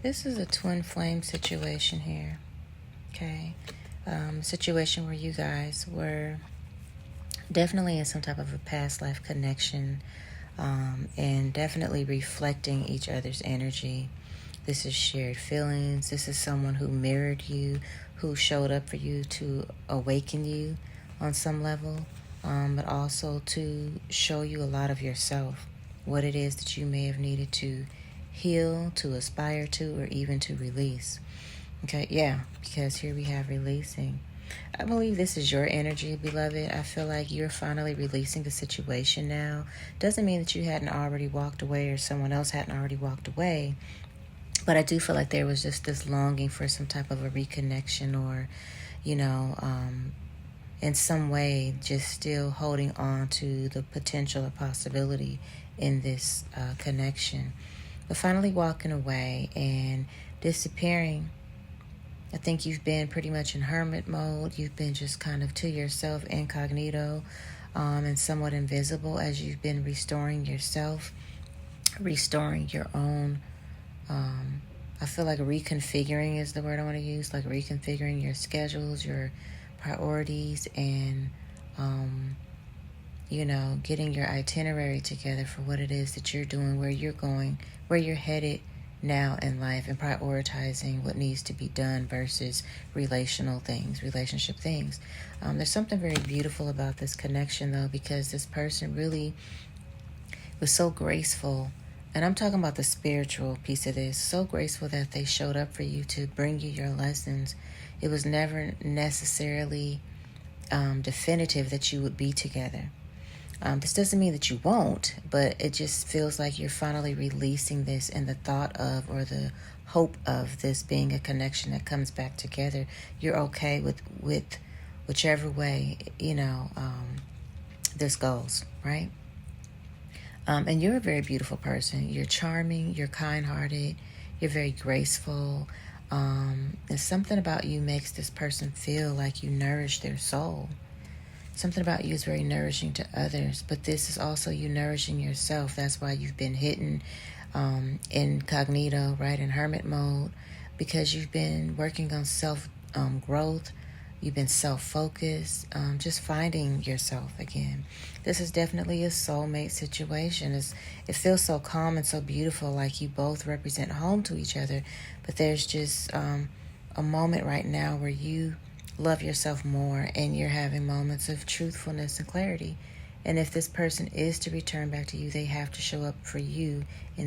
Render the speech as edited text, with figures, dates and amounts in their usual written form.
this is a twin flame situation here. Okay. Situation where you guys were definitely in some type of a past life connection, and definitely reflecting each other's energy. This is shared feelings. This is someone who mirrored you, who showed up for you to awaken you on some level, but also to show you a lot of yourself, what it is that you may have needed to heal, to aspire to, or even to release. Okay, yeah, because here we have releasing. I believe this is your energy, beloved. I feel like you're finally releasing the situation now. Doesn't mean that you hadn't already walked away or someone else hadn't already walked away. But I do feel like there was just this longing for some type of a reconnection, or, in some way just still holding on to the potential or possibility in this connection. But finally walking away and disappearing. I think you've been pretty much in hermit mode. You've been just kind of to yourself, incognito, and somewhat invisible as you've been restoring yourself, restoring your own. I feel like reconfiguring is the word I want to use, like reconfiguring your schedules, your priorities, and, getting your itinerary together for what it is that you're doing, where you're going, where you're headed now in life, and prioritizing what needs to be done versus relationship things. There's something very beautiful about this connection, though, because this person really was so graceful. And I'm talking about the spiritual piece of this. So graceful that they showed up for you to bring you your lessons. It was never necessarily definitive that you would be together. This doesn't mean that you won't, but it just feels like you're finally releasing this, and the thought of, or the hope of, this being a connection that comes back together. You're okay with whichever way, this goes, right? And you're a very beautiful person. You're charming, you're kind-hearted, you're very graceful. And something about you makes this person feel like you nourish their soul. Something about you is very nourishing to others, but this is also you nourishing yourself. That's why you've been hidden incognito, right, in hermit mode, because you've been working on self-growth. You've been self-focused, just finding yourself again. This is definitely a soulmate situation. It feels so calm and so beautiful, like you both represent home to each other, but there's just a moment right now where you love yourself more, and you're having moments of truthfulness and clarity. And if this person is to return back to you, they have to show up for you in